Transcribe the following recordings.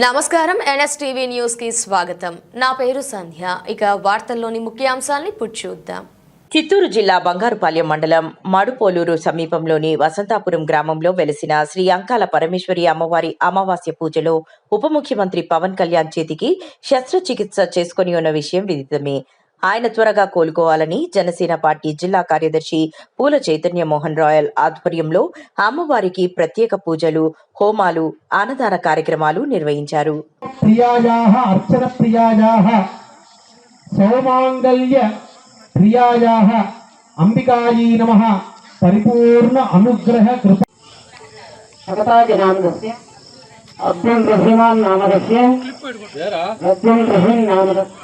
నమస్కారం NSTV news కి స్వాగతం. నా పేరు సంధ్య. ఇక వార్తల్లోని ముఖ్యాంశాలను ఇప్పుడు చూద్దాం. చిత్తూరు జిల్లా బంగారుపాలెం మండలం మడుపోలూరు సమీపంలోని వసంతాపురం గ్రామంలో వెలిసిన శ్రీ అంకాల పరమేశ్వరి అమ్మవారి అమావాస్య పూజలో ఉప ముఖ్యమంత్రి పవన్ కళ్యాణ్ చేతికి శస్త్రచికిత్స చేసుకుని ఉన్న విషయం విదితమే. ఆయన త్వరగా కోలుకోవాలని జనసేన పార్టీ జిల్లా కార్యదర్శి పూల చైతన్య మోహన్ రాయల్ ఆధ్వర్యంలో అమ్మవారికి ప్రత్యేక పూజలు, హోమాలు, అన్నదాన కార్యక్రమాలు నిర్వహించారు. ప్రియాయాః అంబికాయై నమః పరిపూర్ణ అనుగ్రహ కృప నామదస్య అబ్దుల్ రహీమాన్ నామదస్య అబ్దుల్ రహీం నామదస్య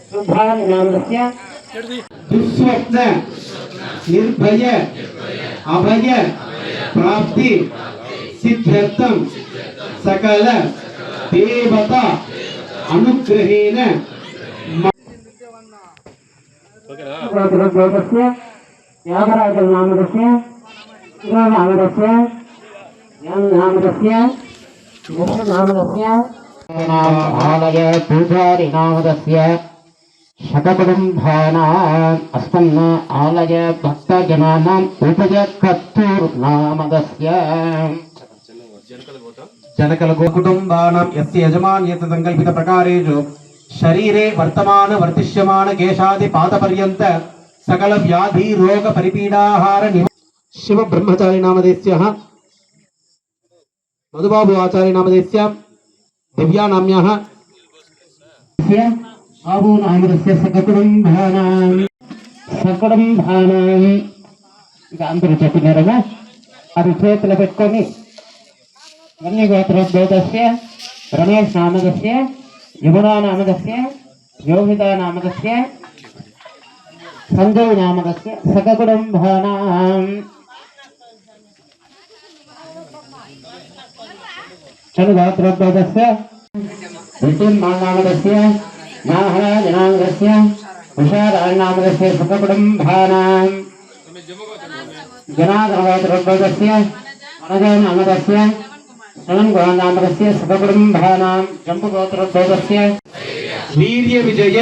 సుభాన్ నామదస్య దుస్వప్న నిర్భయ అభయ ప్రాప్తి సిద్ధ్యర్థం సకల దేవత అనుగ్రహేణ యాగరాజం నామదస్య నామదస్య నామదస్య నామదస్య ఆలయ పూజారి నామదస్య శతకుటుంబానాం అస్మన్న ఆలయ భక్తజనానాం ఉపజకర్తృ నామదస్య జనకల కుటుంబానాం యస్య యజమాన్యత సంకల్పిత ప్రకారేషు శరీరే వర్తమాన వర్తిష్యమాన కేశాది పాద పర్యంత సకల వ్యాధి రోగ పరిపీడాహార శివ బ్రహ్మచారి నామదేస్య మధుబాబు ఆచార్య నామదేస్య దివ్యా నామ్యాః బాబు నామదస్య సకకుటుంబానాం ఇక అందరూ చెప్పినారుగా అది చేతులు పెట్టుకొని వన్యగోత్రోద్భూతస్య రమేష్ నామదస్య యమునా నామదస్య యోగితా నామదస్య సంజయ్ నామదస్య సకకుటుంబానాం చనుగోత్రోద్భూతస్య విష్ణుమాన్ నామదస్య నాహరాజ్ నామదస్య ఉషారాజ్ నామదస్య సకకుటుంబానాం జనార్దనగోత్రోద్భూతస్య అనజ నామదస్య నామదస్య సకకుటుంబానాం జంబుగోత్రోద్భూతస్య వీర్య విజయ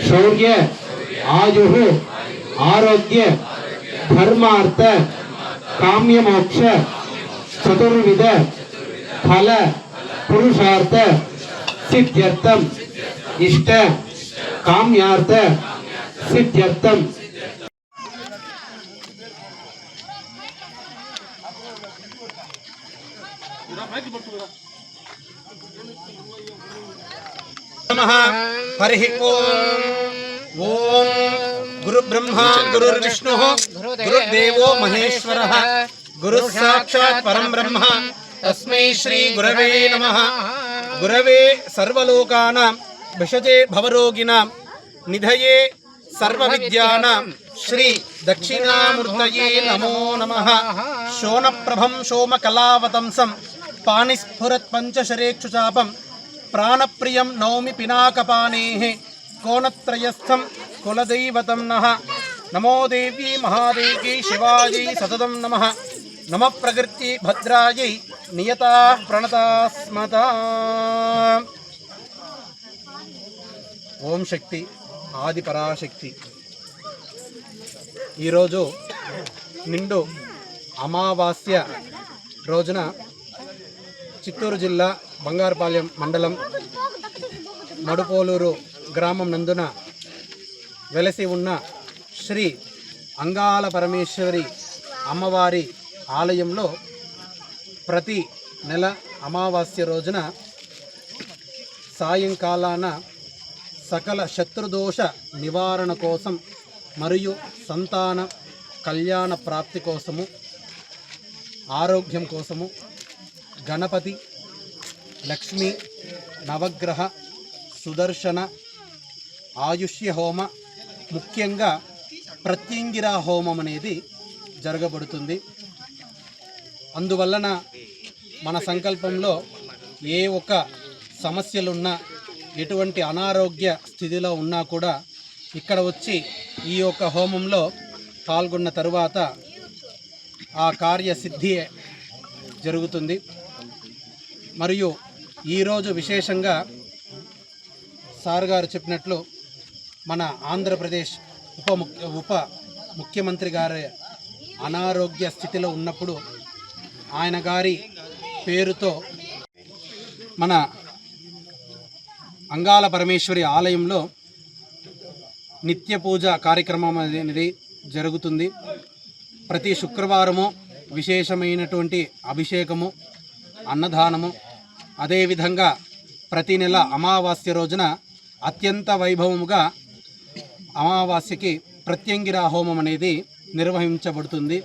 శౌర్య ఆయు ఆరోగ్య ధర్మార్థ కామ్యమోక్ష చతుర్విధ ఫల పురుషార్థ సిద్ధ్యర్థం ఇష్ట కామ్యార్థ సిద్ధ్యర్థం హరి ఓం గురు బ్రహ్మా గురుర్విష్ణు గురుదేవో మహేశ్వరః గురు సాక్షాత్ పరం బ్రహ్మ తస్మై శ్రీ గురవే నమః. గురవే సర్వలోకానాం విషజే భవరోగిణాం నిధయే సర్వవిద్యానాం శ్రీ దక్షిణామూర్తయే నమో నమః. శోణప్రభం సోమకళావతంసం పాణిస్ఫురత్ పంచశరేక్షుచాపం ప్రాణప్రియం నౌమి పినాకపానేః కోణత్రయస్థం కులదైవతం నః. నమో దేవీ మహాదేవ్యై శివాజై సతతం నమః. నమ ప్రకృతి భద్రాయై నియతా ప్రణతాస్మత. ఓం శక్తి ఆది పరాశక్తి. ఈరోజు నిండు అమావాస్య రోజున చిత్తూరు జిల్లా బంగారుపాలెం మండలం మడుపోలూరు గ్రామం నందున వెలసి ఉన్న శ్రీ అంగాల పరమేశ్వరి అమ్మవారి ఆలయంలో ప్రతి నెల అమావాస్య రోజున సాయంకాలాన సకల శత్రుదోష నివారణ కోసం మరియు సంతాన కళ్యాణ ప్రాప్తి కోసము, ఆరోగ్యం కోసము గణపతి, లక్ష్మి, నవగ్రహ, సుదర్శన, ఆయుష్య హోమ, ముఖ్యంగా ప్రత్యంగిరా హోమం అనేది జరగబడుతుంది. అందువలన మన సంకల్పంలో ఏ ఒక్క సమస్యలున్నా, ఎటువంటి అనారోగ్య స్థితిలో ఉన్నా కూడా ఇక్కడ వచ్చి ఈ యొక్క హోమంలో పాల్గొన్న తరువాత ఆ కార్యసిద్ధి జరుగుతుంది. మరియు ఈరోజు విశేషంగా సార్ గారు చెప్పినట్లు మన ఆంధ్రప్రదేశ్ ఉప ముఖ్యమంత్రి గారి అనారోగ్య స్థితిలో ఉన్నప్పుడు ఆయన గారి పేరుతో మన అంగాల పరమేశ్వరి ఆలయంలో నిత్య పూజ కార్యక్రమం అనేది జరుగుతుంది. ప్రతి శుక్రవారము విశేషమైనటువంటి అభిషేకము, అన్నదానము, అదేవిధంగా ప్రతి నెల అమావాస్య రోజున అత్యంత వైభవముగా అమావాస్యకి ప్రత్యంగిర హోమం అనేది నిర్వహించబడుతుంది.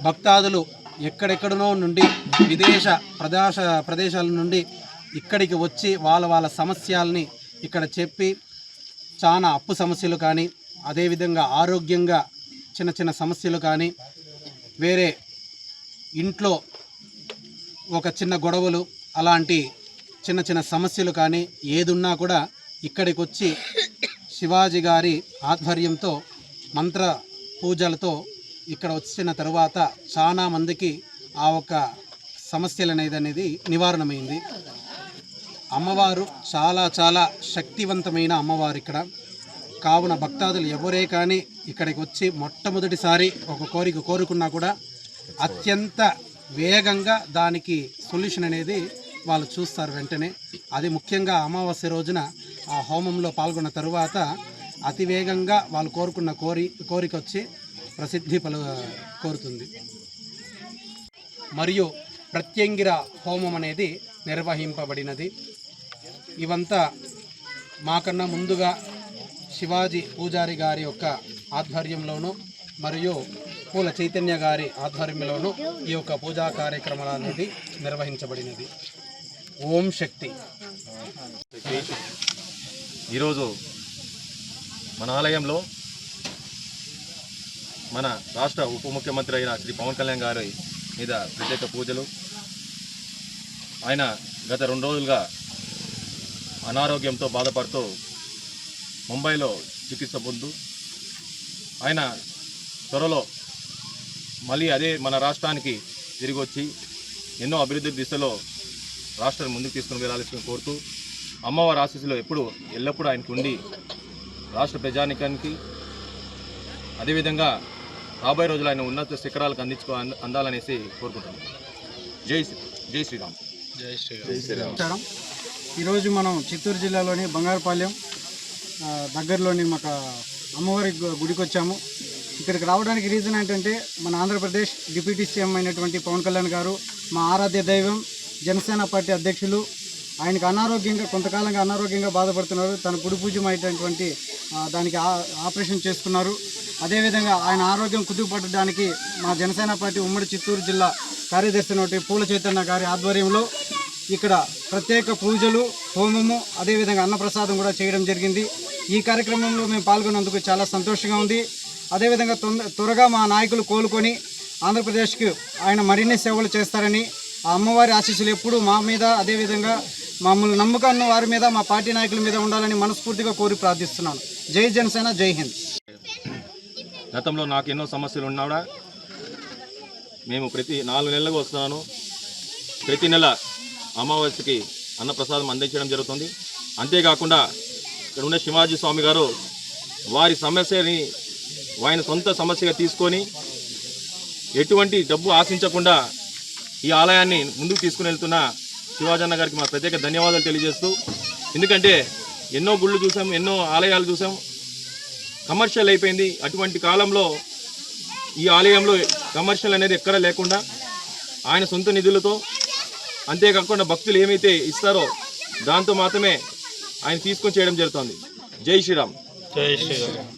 భక్తాదులు ఎక్కడెక్కడనో నుండి విదేశ ప్రదేశాల నుండి ఇక్కడికి వచ్చి వాళ్ళ సమస్యల్ని ఇక్కడ చెప్పి చాలా అప్పు సమస్యలు కానీ, అదేవిధంగా ఆరోగ్యంగా చిన్న సమస్యలు కానీ, వేరే ఇంట్లో ఒక చిన్న గొడవలు అలాంటి చిన్న సమస్యలు కానీ ఏదున్నా కూడా ఇక్కడికి వచ్చి శివాజీ గారి ఆధ్వర్యంతో మంత్ర పూజలతో ఇక్కడ వచ్చిన తరువాత చాలా మందికి ఆ ఒక సమస్యలు అనేది నివారణమైంది. అమ్మవారు చాలా శక్తివంతమైన అమ్మవారు ఇక్కడ. కావున భక్తాదులు ఎవరే కానీ ఇక్కడికి వచ్చి మొట్టమొదటిసారి ఒక కోరిక కోరుకున్నా కూడా అత్యంత వేగంగా దానికి సొల్యూషన్ అనేది వాళ్ళు చూస్తారు వెంటనే. అది ముఖ్యంగా అమావాస్య రోజున ఆ హోమంలో పాల్గొన్న తరువాత అతి వేగంగా వాళ్ళు కోరుకున్న కోరిక వచ్చి ప్రసిద్ధి కోరుతుంది. మరియు ప్రత్యంగిర హోమం అనేది నిర్వహింపబడినది. ఇవంతా మాకన్నా ముందుగా శివాజీ పూజారి గారి యొక్క ఆధ్వర్యంలోనూ మరియు పూల చైతన్య గారి ఆధ్వర్యంలోనూ ఈ యొక్క పూజా కార్యక్రమాలు అనేది నిర్వహించబడినది. ఓం శక్తి. ఈరోజు మన ఆలయంలో మన రాష్ట్ర ఉప ముఖ్యమంత్రి అయిన శ్రీ పవన్ కళ్యాణ్ గారి మీద ప్రత్యేక పూజలు. ఆయన గత 2 రోజులుగా అనారోగ్యంతో బాధపడుతూ ముంబైలో చికిత్స పొందు ఆయన త్వరలో మళ్ళీ అదే మన రాష్ట్రానికి తిరిగి వచ్చి ఎన్నో అభివృద్ధి దిశలో రాష్ట్రాన్ని ముందుకు తీసుకుని వెళ్ళాలని కోరుతూ అమ్మవారి ఆశీస్సులో ఎల్లప్పుడూ ఆయనకు ఉండి రాష్ట్ర ప్రజానికానికి అదేవిధంగా రాబోయే రోజులు ఆయన ఉన్నత శిఖరాలకు అందాలనేసి కోరుకుంటున్నాం. జై శ్రీరామ్. ఈరోజు మనం చిత్తూరు జిల్లాలోని బంగారుపాలెం దగ్గరలోని మాకు అమ్మవారి గుడికి వచ్చాము. ఇక్కడికి రావడానికి రీజన్ ఏంటంటే మన ఆంధ్రప్రదేశ్ డిప్యూటీ సీఎం అయినటువంటి పవన్ కళ్యాణ్ గారు, మా ఆరాధ్య దైవం, జనసేన పార్టీ అధ్యక్షులు, ఆయనకు కొంతకాలంగా అనారోగ్యంగా బాధపడుతున్నారు. తన గుడి పూజమైనటువంటి దానికి ఆపరేషన్ చేసుకున్నారు. అదేవిధంగా ఆయన ఆరోగ్యం కుదుటపడడానికి మా జనసేన పార్టీ ఉమ్మడి చిత్తూరు జిల్లా కార్యదర్శి పూల చైతన్య గారి ఆధ్వర్యంలో ఇక్కడ ప్రత్యేక పూజలు, హోమము, అదేవిధంగా అన్నప్రసాదం కూడా చేయడం జరిగింది. ఈ కార్యక్రమంలో మేము పాల్గొన్నందుకు చాలా సంతోషంగా ఉంది. అదేవిధంగా త్వరగా మా నాయకులు కోలుకొని ఆంధ్రప్రదేశ్కి ఆయన మరిన్ని సేవలు చేస్తారని, ఆ అమ్మవారి ఆశీస్సులు ఎప్పుడూ మా మీద, అదేవిధంగా మమ్మల్ని నమ్మకాన్ని వారి మీద, మా పార్టీ నాయకుల మీద ఉండాలని మనస్ఫూర్తిగా కోరి ప్రార్థిస్తున్నాను. జై జనసేన, జై హింద్. గతంలో నాకు ఎన్నో సమస్యలు ఉన్నాడా మేము ప్రతి 4 నెలలకు వస్తున్నాను. ప్రతి నెల అమావాస్యకి అన్నప్రసాదం అందించడం జరుగుతుంది. అంతేకాకుండా ఇక్కడ ఉన్న శివాజీ స్వామి గారు వారి సమస్యని ఆయన సొంత సమస్యగా తీసుకొని ఎటువంటి డబ్బు ఆశించకుండా ఈ ఆలయాన్ని ముందుకు తీసుకుని వెళ్తున్న శివాజన్న గారికి మా ప్రత్యేక ధన్యవాదాలు తెలియజేస్తూ, ఎందుకంటే ఎన్నో గుళ్ళు చూసాం, ఎన్నో ఆలయాలు చూసాం, కమర్షియల్ అయిపోయింది. అటువంటి కాలంలో ఈ ఆలయంలో కమర్షియల్ అనేది ఎక్కడ లేకుండా ఆయన సొంత నిధులతో, అంతేకాకుండా భక్తులు ఏమైతే ఇస్తారో దాంతో మాత్రమే ఆయన తీసుకొని చేయడం జరుగుతుంది. జై శ్రీరామ్. జై శ్రీరామ్.